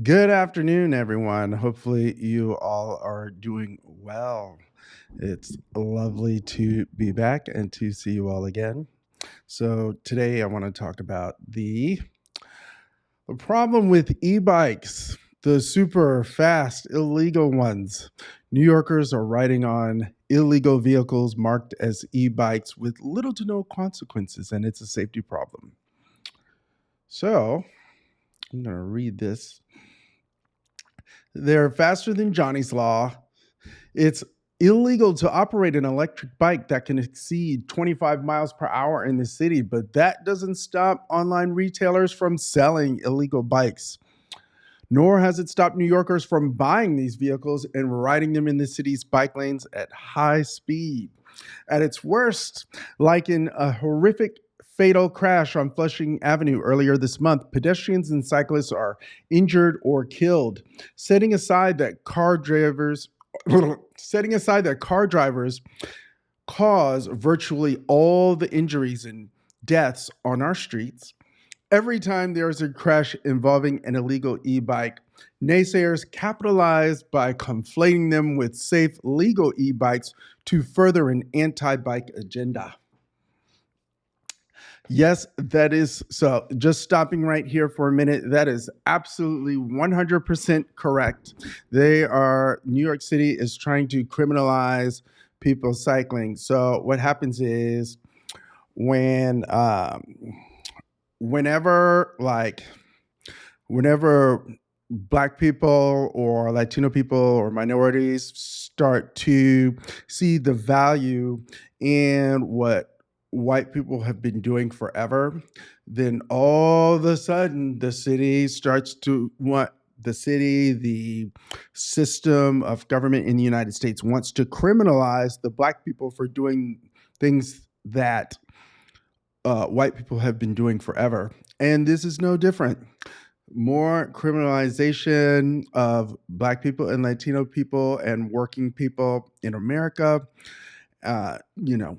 Good afternoon, everyone. Hopefully, you all are doing well. It's lovely to be back and to see you all again. So, today I want to talk about the problem with e bikes, the super fast, illegal ones. New Yorkers are riding on illegal vehicles marked as e bikes with little to no consequences, and it's a safety problem. So, I'm going to read this. They're faster than Johnny's Law. It's illegal to operate an electric bike that can exceed 25 miles per hour in the city, but that doesn't stop online retailers from selling illegal bikes. Nor has it stopped New Yorkers from buying these vehicles and riding them in the city's bike lanes at high speed. At its worst, like in a horrific fatal crash on Flushing Avenue earlier this month, pedestrians and cyclists are injured or killed. Setting aside that car drivers setting aside that car drivers cause virtually all the injuries and deaths on our streets, every time there is a crash involving an illegal e bike, naysayers capitalize by conflating them with safe, legal e bikes to further an anti bike agenda. Yes, that is so. Just stopping right here for a minute, that is absolutely 100% correct. New York City is trying to criminalize people cycling. So, what happens is when, whenever, whenever Black people or Latino people or minorities start to see the value in what white people have been doing forever, then all of a sudden the system of government in the United States wants to criminalize the Black people for doing things that white people have been doing forever. And this is no different. More criminalization of Black people and Latino people and working people in America, uh, you know,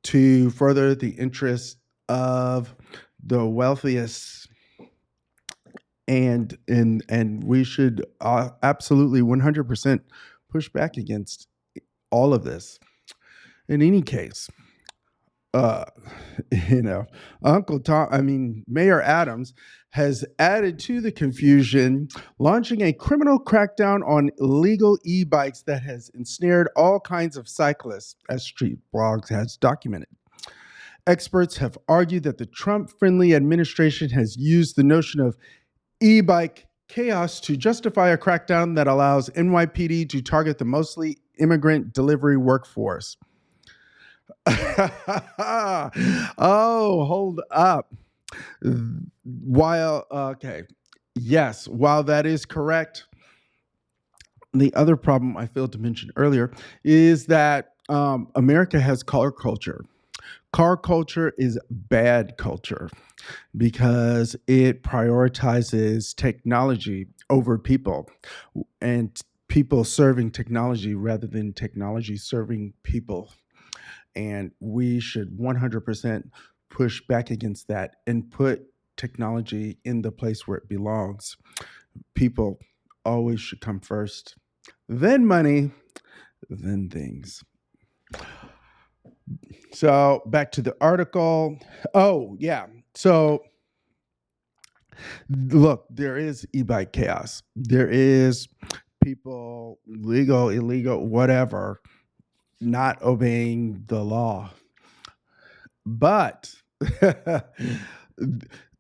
to further the interests of the wealthiest. And we should absolutely 100% push back against all of this. In any case, uh, you know, Mayor Adams has added to the confusion, launching a criminal crackdown on illegal e bikes that has ensnared all kinds of cyclists, as Street Blogs has documented. Experts have argued that the Trump friendly administration has used the notion of e bike chaos to justify a crackdown that allows NYPD to target the mostly immigrant delivery workforce. Oh, hold up. While that is correct, the other problem I failed to mention earlier is that America has car culture. Car culture is bad culture because it prioritizes technology over people and people serving technology rather than technology serving people. And we should 100% push back against that and put technology in the place where it belongs. People always should come first, then money, then things. So back to the article. Oh, yeah. So look, there is e-bike chaos. There is people, legal, illegal, whatever, not obeying the law. But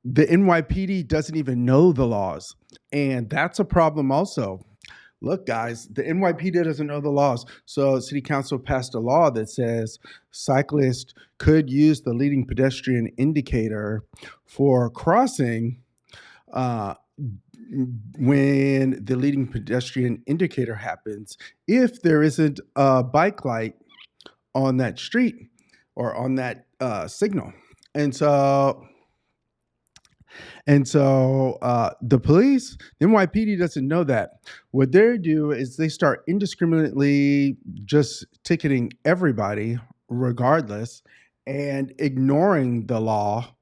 the NYPD doesn't even know the laws. And that's a problem also. Look, guys, the NYPD doesn't know the laws. So, City Council passed a law that says cyclists could use the leading pedestrian indicator for crossing uh, when the leading pedestrian indicator happens if there isn't a bike light on that street or on that signal. And so the police, the NYPD doesn't know that. What they do is they start indiscriminately just ticketing everybody, regardless, and ignoring the law.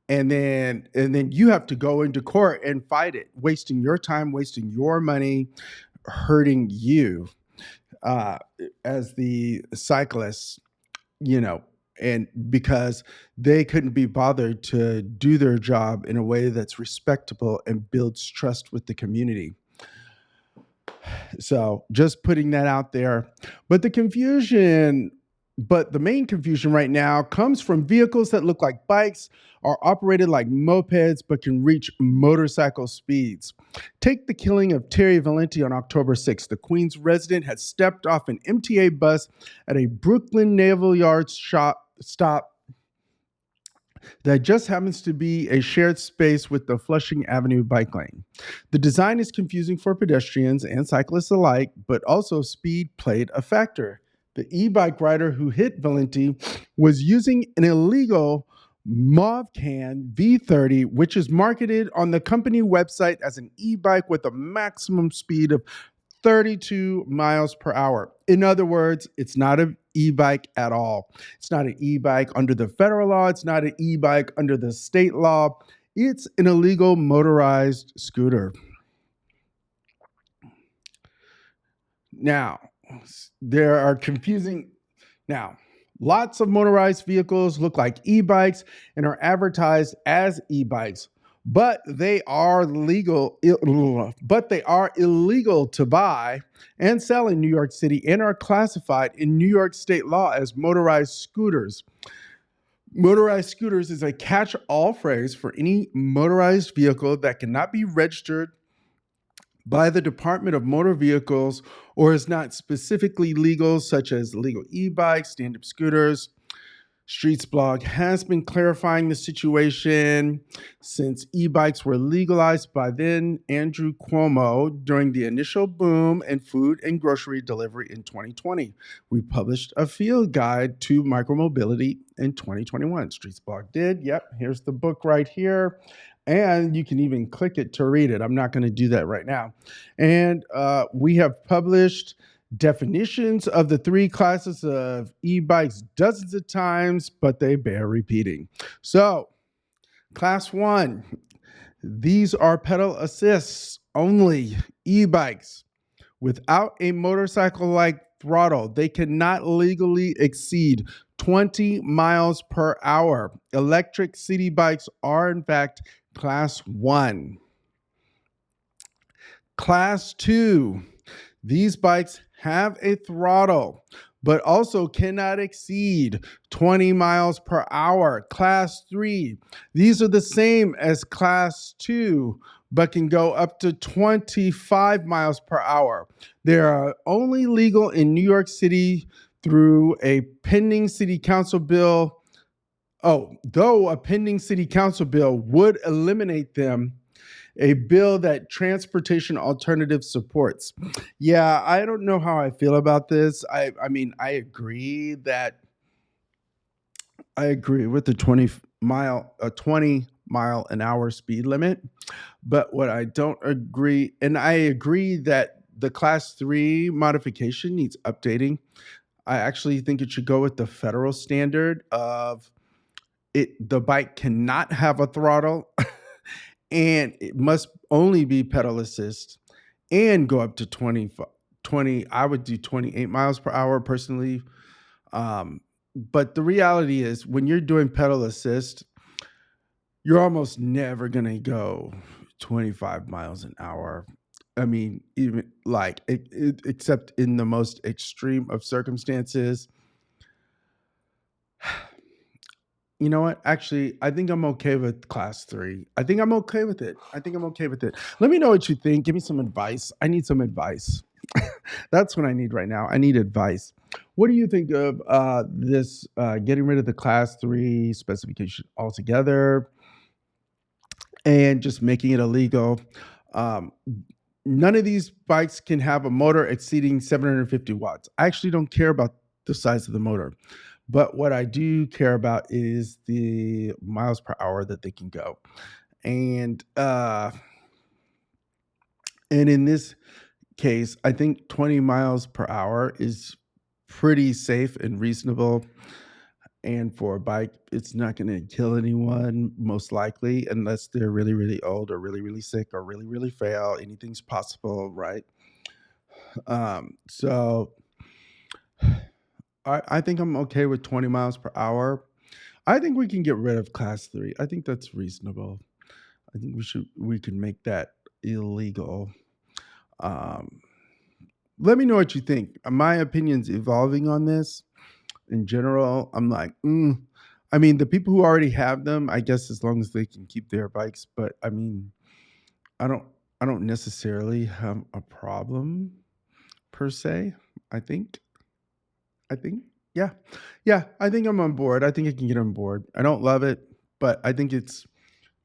and then you have to go into court and fight it, wasting your time, wasting your money, hurting you uh, as the cyclists, you know, and because they couldn't be bothered to do their job in a way that's respectable and builds trust with the community. So just putting that out there. But the confusion, but the main confusion right now comes from vehicles that look like bikes, are operated like mopeds, but can reach motorcycle speeds. Take the killing of Terry Valenti on October 6th. The Queens resident had stepped off an MTA bus at a Brooklyn Naval Yards stop that just happens to be a shared space with the Flushing Avenue bike lane. The design is confusing for pedestrians and cyclists alike, but also speed played a factor. The e-bike rider who hit Valenti was using an illegal Movcan V30, which is marketed on the company website as an e-bike with a maximum speed of 32 miles per hour. In other words, it's not an e-bike at all. It's not an e-bike under the federal law. It's not an e-bike under the state law. It's an illegal motorized scooter. Now, there are confusing. Now, lots of motorized vehicles look like e-bikes and are advertised as e-bikes, but they are illegal to buy and sell in New York City and are classified in New York state law as motorized scooters. Motorized scooters is a catch-all phrase for any motorized vehicle that cannot be registered by the Department of Motor Vehicles or is not specifically legal, such as legal e-bikes, stand-up scooters. Streets Blog has been clarifying the situation since e-bikes were legalized by then Andrew Cuomo during the initial boom in food and grocery delivery in 2020. We published a field guide to micromobility in 2021. Streets Blog did. Yep, here's the book right here. And you can even click it to read it. I'm not going to do that right now. And we have published definitions of the three classes of e-bikes dozens of times, but they bear repeating. So, class one, these are pedal assists only e-bikes without a motorcycle-like throttle. They cannot legally exceed 20 miles per hour. Electric city bikes are, in fact, class one. Class two, these bikes have a throttle, but also cannot exceed 20 miles per hour. Class three, these are the same as class two, but can go up to 25 miles per hour. They are only legal in New York City through a pending city council bill. Oh, though a pending city council bill would eliminate them, a bill that Transportation Alternatives supports. Yeah, I don't know how I feel about this. I mean, I agree with the 20 mile an hour speed limit, but what I don't agree, and I agree that the class 3 modification needs updating. I actually think it should go with the federal standard of the bike cannot have a throttle and it must only be pedal assist and go up to 20. I would do 28 miles per hour personally. But the reality is when you're doing pedal assist, you're almost never going to go 25 miles an hour. I mean, even like except in the most extreme of circumstances. You know what? Actually, I think I'm okay with class 3. I think I'm okay with it. Let me know what you think. Give me some advice. I need some advice. That's what I need right now. I need advice. What do you think of this getting rid of the class 3 specification altogether and just making it illegal? None of these bikes can have a motor exceeding 750 watts. I actually don't care about the size of the motor. But what I do care about is the miles per hour that they can go. And in this case, I think 20 miles per hour is pretty safe and reasonable. And for a bike, it's not going to kill anyone, most likely, unless they're really, really old or really, really sick or really, really frail. Anything's possible, right? So I think I'm okay with 20 miles per hour. I think we can get rid of class three. I think that's reasonable. I think we can make that illegal. Um, Let me know what you think. My opinion's evolving on this. In general, I'm like, I mean, the people who already have them, I guess, as long as they can keep their bikes. But I mean, I don't, I don't necessarily have a problem per se. I think, I think, yeah, yeah. I think I'm on board. I think I can get on board. I don't love it, but I think it's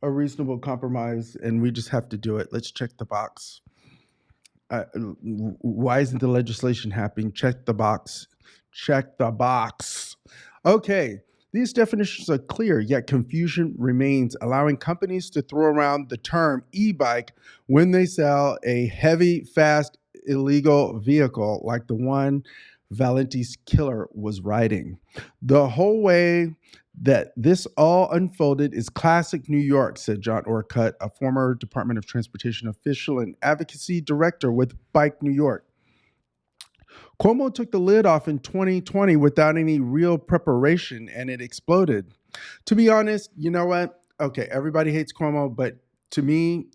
a reasonable compromise, and we just have to do it. Let's check the box. Why isn't the legislation happening? Check the box. Check the box. Okay, these definitions are clear, yet confusion remains, allowing companies to throw around the term e-bike when they sell a heavy, fast, illegal vehicle like the one Valenti's killer was riding. The whole way that this all unfolded is classic New York, said John Orcutt, a former Department of Transportation official and advocacy director with Bike New York. Cuomo took the lid off in 2020 without any real preparation, and it exploded. To be honest, you know what? Okay, everybody hates Cuomo, but to me,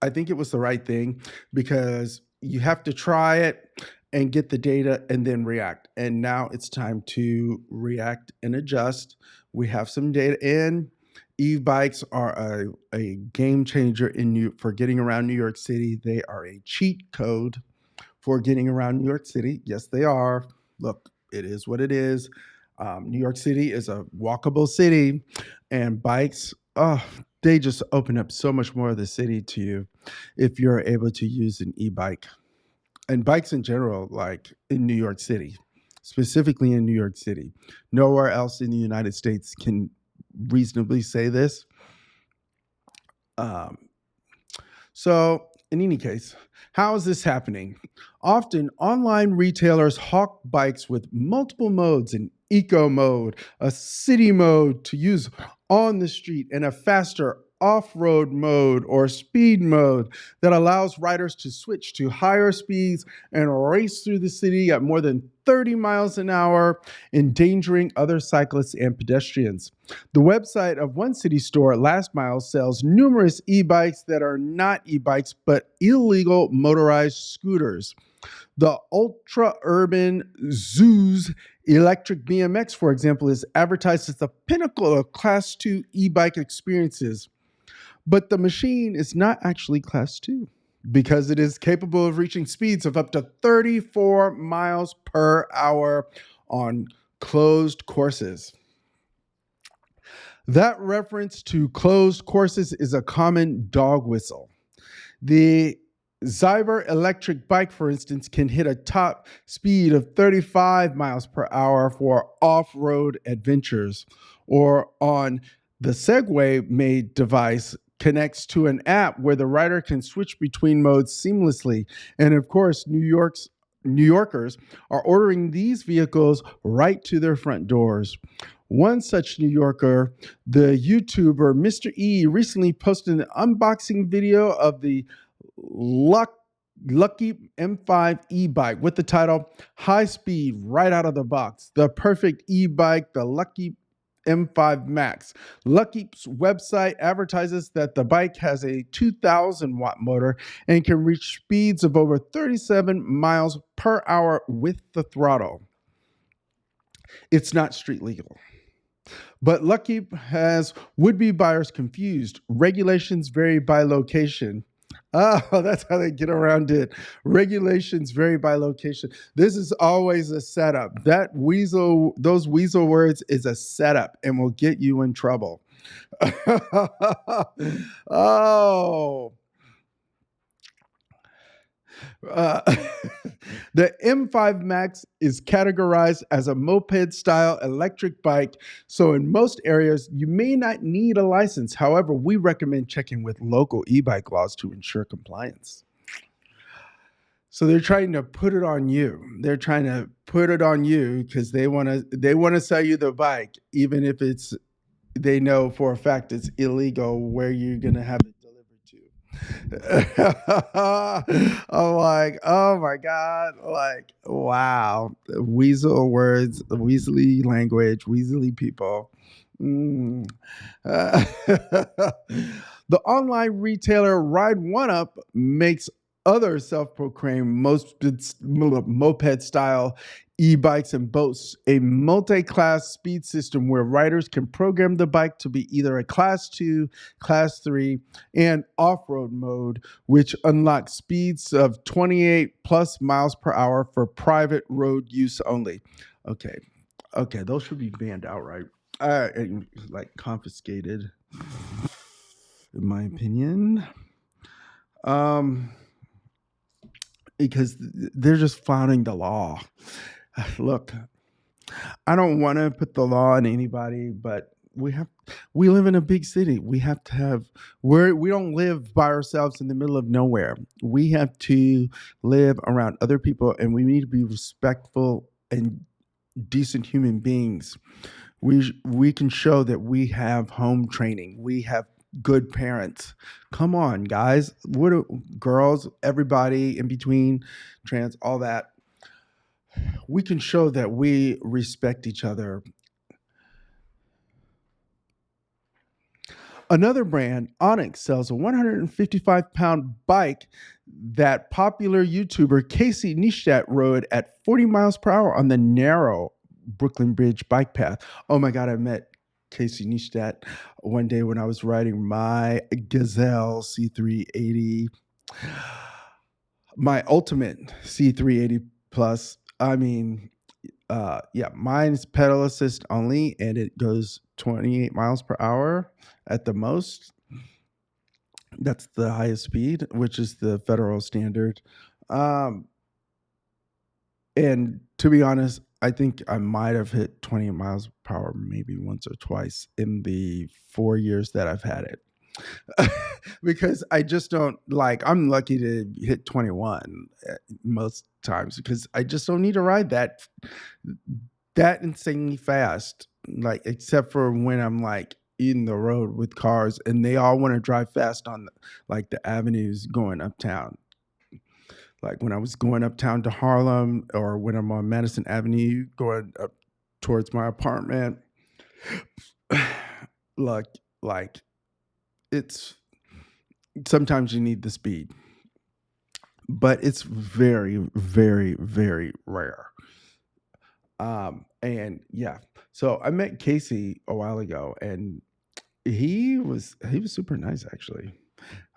I think it was the right thing because you have to try it and get the data and then react. And now it's time to react and adjust. We have some data in. E-bikes are a game changer for getting around New York City. They are a cheat code for getting around New York City. Yes, they are. Look, it is what it is. New York City is a walkable city, and bikes, they just open up so much more of the city to you if you're able to use an e-bike. And bikes in general, like in New York City, specifically in New York City. Nowhere else in the United States can reasonably say this. Um, so, in any case, how is this happening? Often, online retailers hawk bikes with multiple modes: an eco mode, a city mode to use on the street, and a faster off-road mode or speed mode that allows riders to switch to higher speeds and race through the city at more than 30 miles an hour, endangering other cyclists and pedestrians. The website of one city store, Last Mile, sells numerous e-bikes that are not e-bikes but illegal motorized scooters. The ultra-urban Zoos electric BMX, for example, is advertised as the pinnacle of Class 2 e-bike experiences. But the machine is not actually Class 2 because it is capable of reaching speeds of up to 34 miles per hour on closed courses. That reference to closed courses is a common dog whistle. The Zyber electric bike, for instance, can hit a top speed of 35 miles per hour for off-road adventures. Or on the Segway made device connects to an app where the rider can switch between modes seamlessly. And of course, New Yorkers are ordering these vehicles right to their front doors. One such New Yorker, the YouTuber Mr. E, recently posted an unboxing video of the Lucky M5 e-bike with the title "High Speed Right Out of the Box, the perfect e-bike, the Lucky M5 Max." Lucky's website advertises that the bike has a 2,000 watt motor and can reach speeds of over 37 miles per hour with the throttle. It's not street legal. But Lucky has would-be buyers confused. Regulations vary by location. Oh, that's how they get around it. Regulations vary by location. This is always a setup. Those weasel words is a setup and will get you in trouble. Oh. The M5 Max is categorized as a moped-style electric bike, so in most areas, you may not need a license. However, we recommend checking with local e-bike laws to ensure compliance. So they're trying to put it on you. They're trying to put it on you because they want to sell you the bike, even if it's they know for a fact it's illegal where you're gonna have it delivered to. I'm like, oh my god, like wow, weasel words, weaselly language, weaselly people. Mm. Uh, the online retailer Ride One Up makes other self-proclaimed moped-style e-bikes and boasts a multi-class speed system where riders can program the bike to be either a class 2, class 3, and off-road mode, which unlocks speeds of 28 plus miles per hour for private road use only. Okay, okay, those should be banned outright. And, like confiscated, in my opinion. Um, because they're just flouting the law. Look, I don't want to put the law on anybody, but we live in a big city. We have to have we don't live by ourselves in the middle of nowhere. We have to live around other people, and we need to be respectful and decent human beings. We can show that we have home training. We have good parents. Come on, guys. What are, girls, everybody in between, trans, all that. We can show that we respect each other. Another brand, Onyx, sells a 155-pound bike that popular YouTuber Casey Neistat rode at 40 miles per hour on the narrow Brooklyn Bridge bike path. Oh my God, I met Casey Neistat one day when I was riding my Gazelle C380, my ultimate C380 Plus. I mean, yeah, mine's pedal assist only, and it goes 28 miles per hour at the most. That's the highest speed, which is the federal standard. Um, and to be honest, I think I might have hit 20 miles per hour maybe once or twice in the 4 years that I've had it. Because I just don't like, I'm lucky to hit 21 most times because I just don't need to ride that insanely fast. Like, except for when I'm like in the road with cars and they all want to drive fast on like the avenues going uptown. Like when I was going uptown to Harlem or when I'm on Madison Avenue going up towards my apartment. like like it's sometimes you need the speed, but it's very, very, very rare. And yeah, so I met Casey a while ago, and he was super nice actually.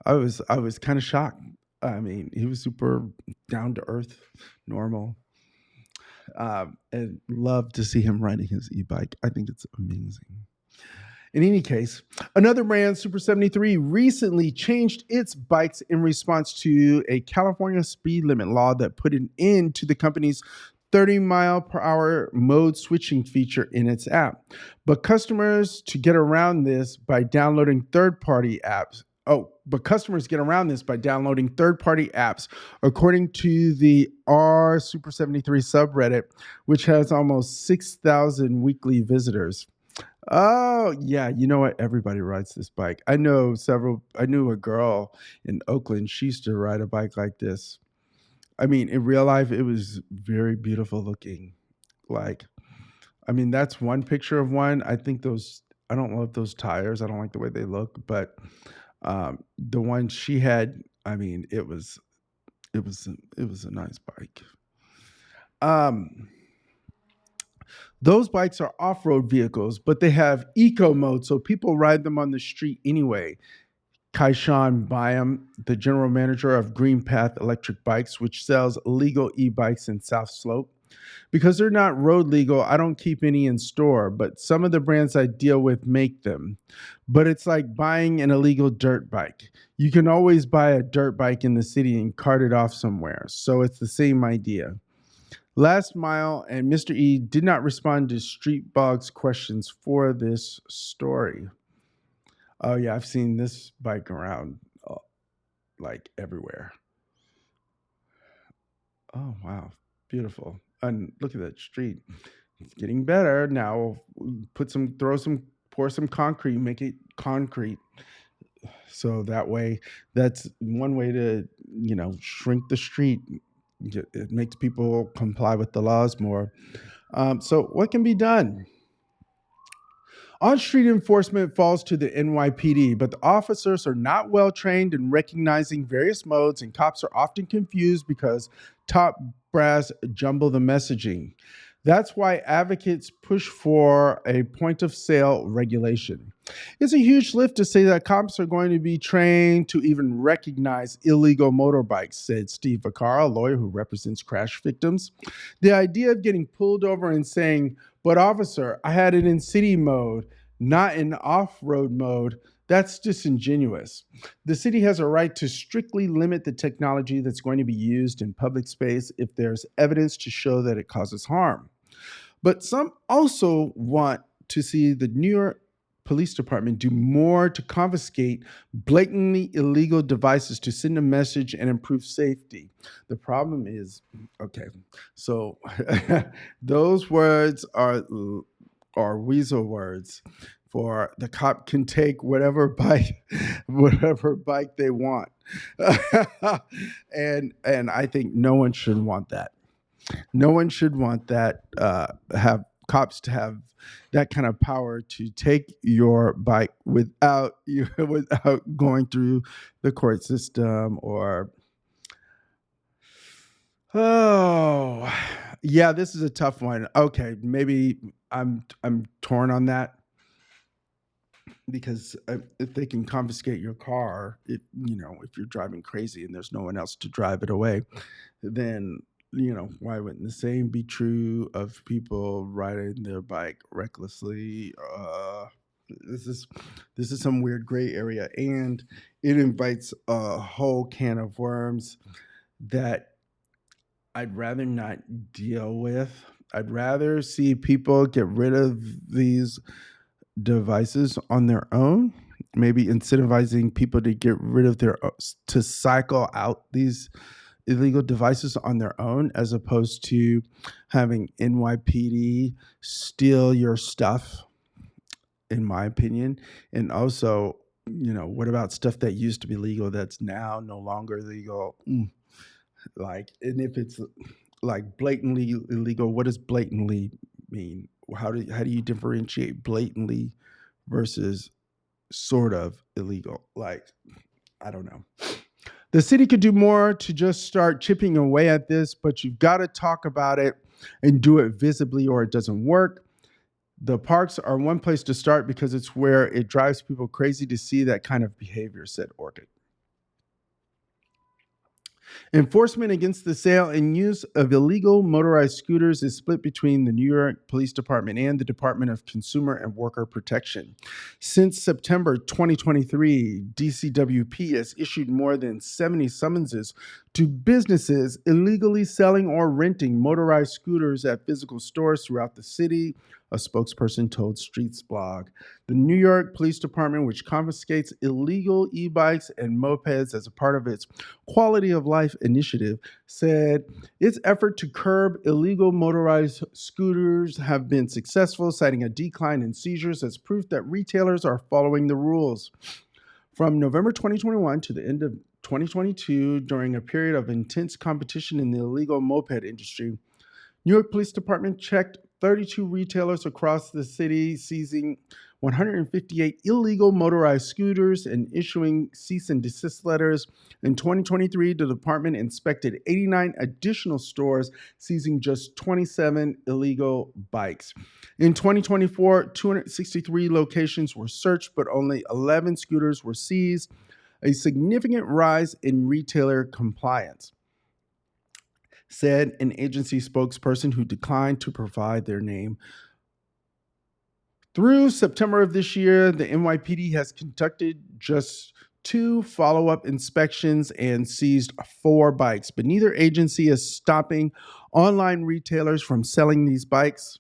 I was kind of shocked. I mean, he was super down to earth, normal, and love to see him riding his e-bike. I think it's amazing. In any case, another brand, Super 73, recently changed its bikes in response to a California speed limit law that put an end to the company's 30-mile-per-hour mode switching feature in its app. But customers to get around this by downloading third-party apps. But customers get around this by downloading third-party apps, according to the R Super 73 subreddit, which has almost 6,000 weekly visitors. Oh, yeah. You know what? Everybody rides this bike. I knew a girl in Oakland. She used to ride a bike like this. I mean, in real life, it was very beautiful looking. Like, I mean, that's one picture of one. I don't love those tires. I don't like the way they look, but the one she had, I mean, it was a nice bike. Um, Those bikes are off-road vehicles, but they have eco mode, so people ride them on the street anyway. Kaishan Byam, the general manager of Green Path Electric Bikes, which sells legal e-bikes in South Slope. Because they're not road legal, I don't keep any in store, but some of the brands I deal with make them. But it's like buying an illegal dirt bike. You can always buy a dirt bike in the city and cart it off somewhere. So it's the same idea. Last Mile and Mr. E did not respond to Streetbog's questions for this story. Oh yeah, I've seen this bike around like everywhere. Oh, wow. Beautiful. And look at that street. It's getting better. Now pour some concrete, make it concrete. So that way, that's one way to, shrink the street. It makes people comply with the laws more. So what can be done? On street enforcement falls to the NYPD, but the officers are not well trained in recognizing various modes, and cops are often confused because top brass jumble the messaging. That's why advocates push for a point of sale regulation. It's a huge lift to say that cops are going to be trained to even recognize illegal motorbikes, said Steve Vaccaro, a lawyer who represents crash victims. The idea of getting pulled over and saying, "But officer, I had it in city mode, not in off-road mode," that's disingenuous. The city has a right to strictly limit the technology that's going to be used in public space if there's evidence to show that it causes harm. But some also want to see the New York Police Department do more to confiscate blatantly illegal devices to send a message and improve safety. The problem is, okay, so those words are weasel words for the cop can take whatever bike they want. And I think no one should want that. No one should want that. Have cops to have that kind of power to take your bike without you without going through the court system or. Oh, yeah, this is a tough one. Okay, maybe I'm torn on that because if they can confiscate your car, if you're driving crazy and there's no one else to drive it away, then why wouldn't the same be true of people riding their bike recklessly? This is some weird gray area, and it invites a whole can of worms that I'd rather not deal with. I'd rather see people get rid of these devices on their own, maybe incentivizing people to get rid of to cycle out these illegal devices on their own, as opposed to having NYPD steal your stuff, in my opinion. And also, what about stuff that used to be legal that's now no longer legal? And if it's like blatantly illegal, what does blatantly mean? How do you differentiate blatantly versus sort of illegal? Like, I don't know. The city could do more to just start chipping away at this, but you've got to talk about it and do it visibly or it doesn't work. The parks are one place to start because it's where it drives people crazy to see that kind of behavior, said Orchid. Enforcement against the sale and use of illegal motorized scooters is split between the New York Police Department and the Department of Consumer and Worker Protection. Since September 2023, DCWP has issued more than 70 summonses to businesses illegally selling or renting motorized scooters at physical stores throughout the city, a spokesperson told Streets Blog. The New York Police Department, which confiscates illegal e-bikes and mopeds as a part of its quality of life initiative, said its effort to curb illegal motorized scooters have been successful, citing a decline in seizures as proof that retailers are following the rules. From November 2021 to the end of 2022, during a period of intense competition in the illegal moped industry, New York Police Department checked 32 retailers across the city, seizing 158 illegal motorized scooters and issuing cease and desist letters. In 2023, the department inspected 89 additional stores, seizing just 27 illegal bikes. In 2024, 263 locations were searched, but only 11 scooters were seized, a significant rise in retailer compliance, said an agency spokesperson who declined to provide their name. Through September of this year, the NYPD has conducted just 2 follow-up inspections and seized 4 bikes, but neither agency is stopping online retailers from selling these bikes.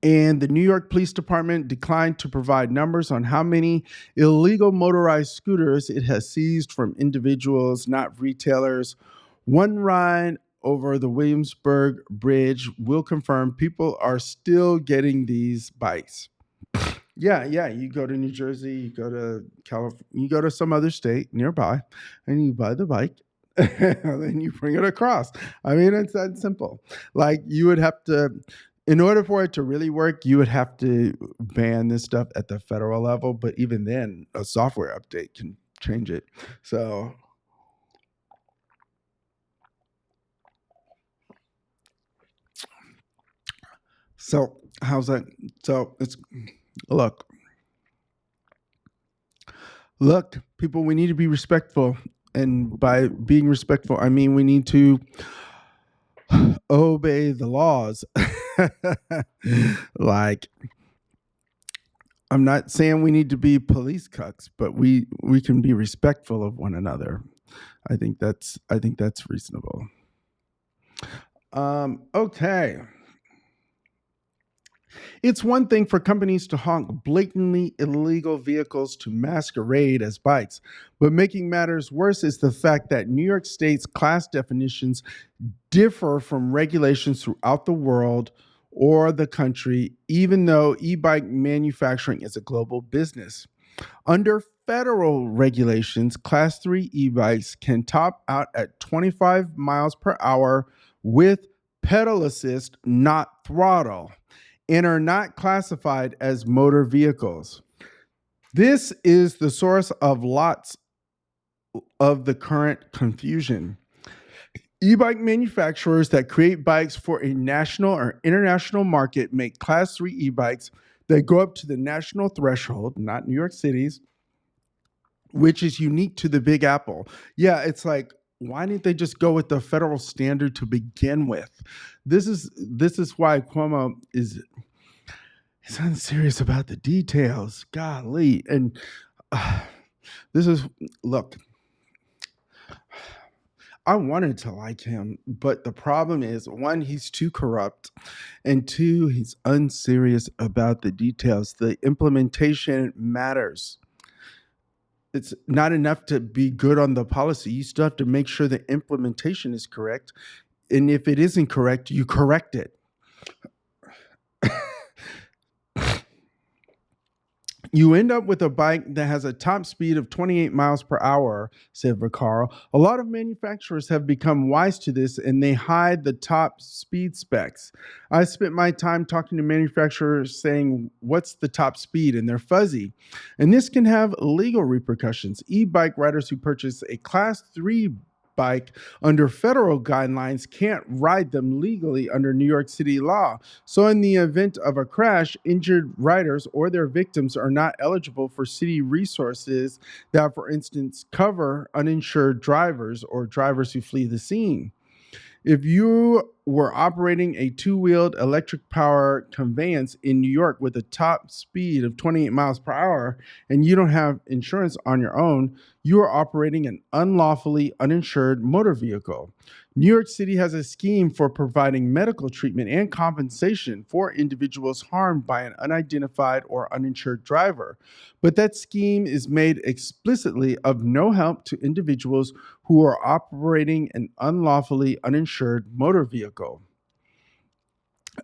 And the New York Police Department declined to provide numbers on how many illegal motorized scooters it has seized from individuals, not retailers, One ride over the Williamsburg Bridge will confirm people are still getting these bikes. Yeah, yeah. You go to New Jersey, you go to California, you go to some other state nearby, and you buy the bike, and then you bring it across. I mean, it's that simple. Like you would have to, in order for it to really work, you would have to ban this stuff at the federal level. But even then, a software update can change it. So, so how's that? So it's look, look, people. We need to be respectful, and by being respectful, I mean we need to obey the laws. Like I'm not saying we need to be police cucks, but we can be respectful of one another. I think that's reasonable. Okay. It's one thing for companies to honk blatantly illegal vehicles to masquerade as bikes, but making matters worse is the fact that New York State's class definitions differ from regulations throughout the world or the country, even though e bike manufacturing is a global business. Under federal regulations, Class 3 e bikes can top out at 25 miles per hour with pedal assist, not throttle, and are not classified as motor vehicles. This is the source of lots of the current confusion. E-bike manufacturers that create bikes for a national or international market make class 3 e-bikes that go up to the national threshold, not New York City's, which is unique to the Big Apple. Yeah, it's like, why didn't they just go with the federal standard to begin with? This is why Cuomo is unserious about the details. Golly. And this is, look, I wanted to like him, but the problem is one, he's too corrupt, and two, he's unserious about the details. The implementation matters. It's not enough to be good on the policy. You still have to make sure the implementation is correct. And if it isn't correct, you correct it. You end up with a bike that has a top speed of 28 miles per hour, said Vaccaro. A lot of manufacturers have become wise to this and they hide the top speed specs. I spent my time talking to manufacturers saying, what's the top speed? And they're fuzzy. And this can have legal repercussions. E-bike riders who purchase a class 3 bike under federal guidelines can't ride them legally under New York City law. So, in the event of a crash, injured riders or their victims are not eligible for city resources that, for instance, cover uninsured drivers or drivers who flee the scene. If you were operating a two-wheeled electric power conveyance in New York with a top speed of 28 miles per hour and you don't have insurance on your own, you are operating an unlawfully uninsured motor vehicle. New York City has a scheme for providing medical treatment and compensation for individuals harmed by an unidentified or uninsured driver. But that scheme is made explicitly of no help to individuals who are operating an unlawfully uninsured motor vehicle.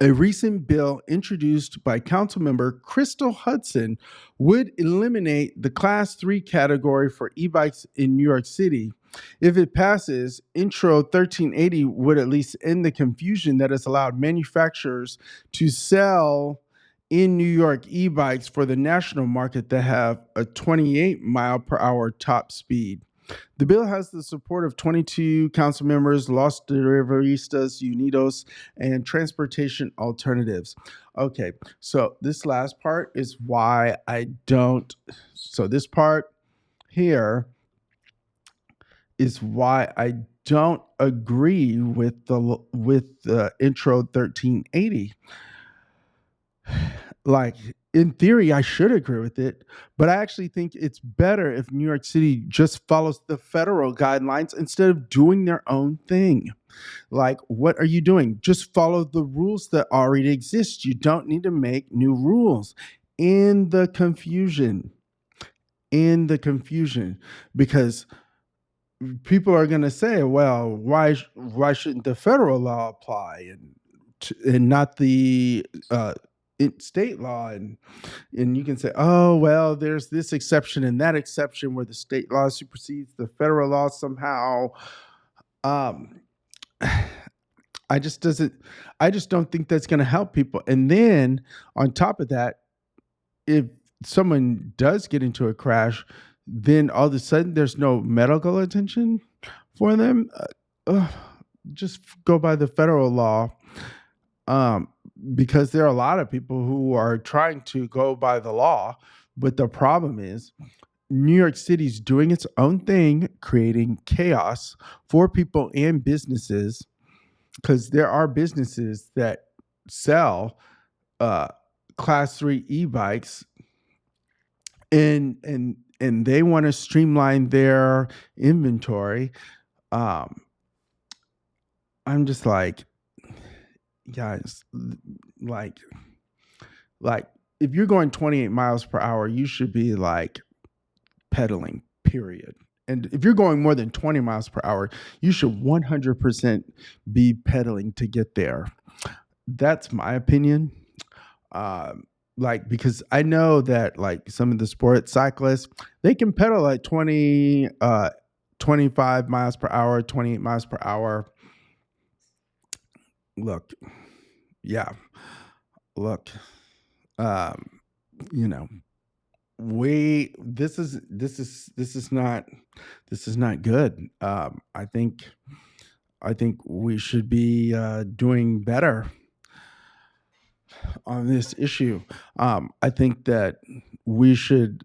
A recent bill introduced by Councilmember Crystal Hudson would eliminate the Class 3 category for e-bikes in New York City. If it passes, Intro 1380 would at least end the confusion that has allowed manufacturers to sell in New York e-bikes for the national market that have a 28 mile per hour top speed. The bill has the support of 22 council members, Los Derivaristas Unidos, and Transportation Alternatives. Okay, so this last part is why I don't. So this part here is why I don't agree with the Intro 1380. Like, in theory, I should agree with it, but I actually think it's better if New York City just follows the federal guidelines instead of doing their own thing. Like, what are you doing? Just follow the rules that already exist. You don't need to make new rules. In the confusion, because people are going to say, well, why shouldn't the federal law apply and not the state law? And you can say, oh, well, there's this exception and that exception where the state law supersedes the federal law somehow. Um, I just doesn't. I just don't think that's going to help people. And then on top of that, if someone does get into a crash, then all of a sudden there's no medical attention for them. Just go by the federal law, um, because there are a lot of people who are trying to go by the law, but the problem is New York City's doing its own thing, creating chaos for people and businesses, because there are businesses that sell uh, class 3 e-bikes, and they want to streamline their inventory. um I'm just like, guys, like like if you're going 28 miles per hour, you should be like pedaling, period. And if you're going more than 20 miles per hour, you should 100% be pedaling to get there. That's my opinion. Like, because I know that like some of the sports cyclists, they can pedal at 25 miles per hour, 28 miles per hour. Look, yeah, look, um, you know, we this is not good. I think we should be doing better on this issue. I think that we should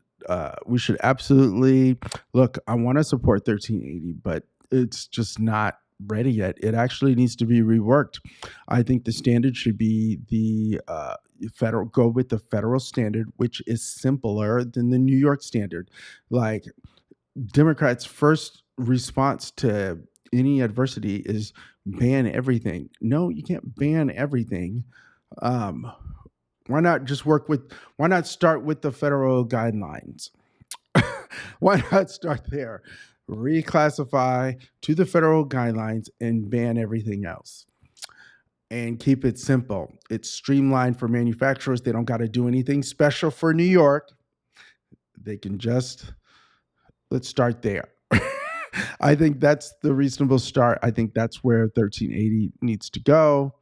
absolutely look. I want to support 1380, but it's just not ready yet. It actually needs to be reworked. I think the standard should be the federal. Go with the federal standard, which is simpler than the New York standard. Like, Democrats' first response to any adversity is ban everything. No, you can't ban everything. Um, why not just work with? Why not start with the federal guidelines? Why not start there? Reclassify to the federal guidelines and ban everything else. And keep it simple. It's streamlined for manufacturers. They don't got to do anything special for New York. They can just, let's start there. I think that's the reasonable start. I think that's where 1380 needs to go.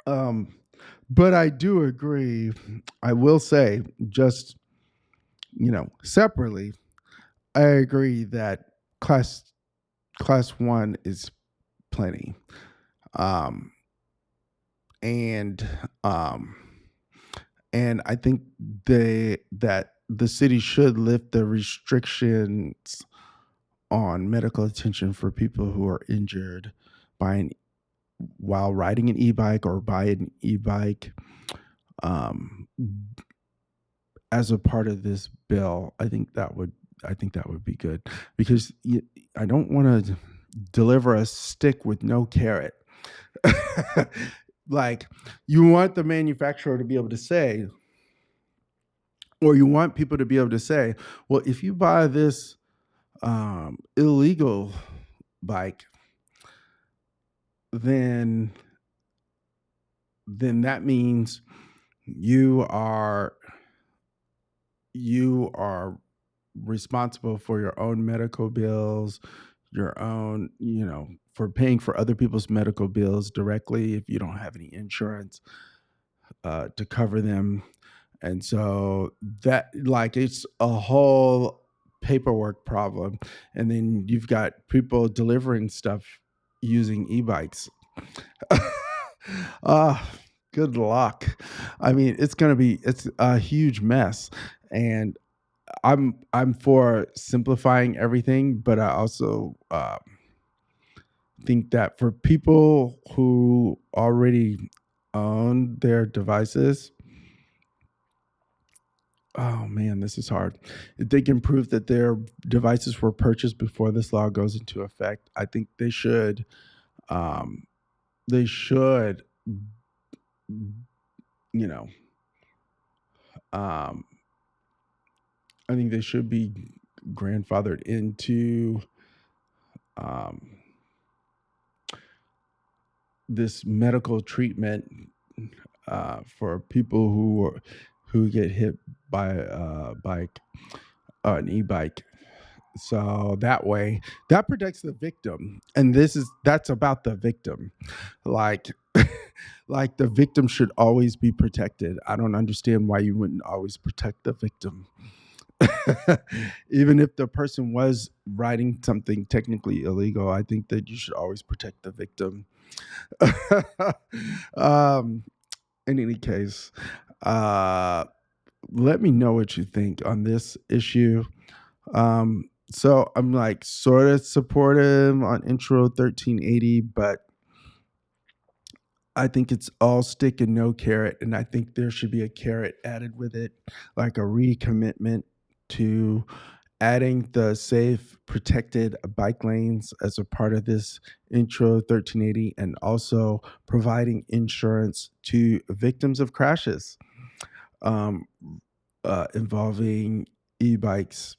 Um, but I do agree. I will say, just, separately, I agree that class class one is plenty. Um, and um, and I think that the city should lift the restrictions on medical attention for people who are injured by an while riding an e-bike or by an e-bike, um, as a part of this bill. I think that would be good, because I don't want to deliver a stick with no carrot. Like, you want the manufacturer to be able to say, or you want people to be able to say, well, if you buy this illegal bike, then that means you are you are responsible for your own medical bills, your own, for paying for other people's medical bills directly if you don't have any insurance to cover them. And so that, like, it's a whole paperwork problem. And then you've got people delivering stuff using e-bikes. uh, Good luck. I mean, it's a huge mess. And I'm for simplifying everything, but I also think that for people who already own their devices, oh man, this is hard. If they can prove that their devices were purchased before this law goes into effect, I think they should. Um, they should, you know. Um, I think they should be grandfathered into um, this medical treatment for people who get hit by a bike, an e-bike. So that way, that protects the victim, and that's about the victim. Like, like the victim should always be protected. I don't understand why you wouldn't always protect the victim. Even if the person was writing something technically illegal, I think that you should always protect the victim. um, in any case, uh, let me know what you think on this issue. So I'm like sort of supportive on Intro 1380, but I think it's all stick and no carrot. And I think there should be a carrot added with it, like a recommitment to adding the safe, protected bike lanes as a part of this Intro 1380, and also providing insurance to victims of crashes um, involving e bikes.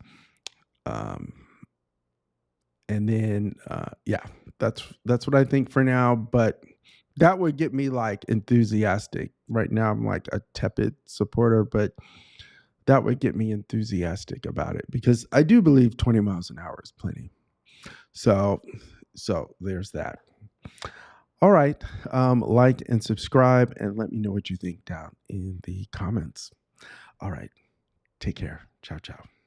Um, and then, yeah, that's what I think for now. But that would get me like enthusiastic. Right now, I'm like a tepid supporter, but that would get me enthusiastic about it because I do believe 20 miles an hour is plenty. So, so there's that. All right, like and subscribe, and let me know what you think down in the comments. All right, take care. Ciao, ciao.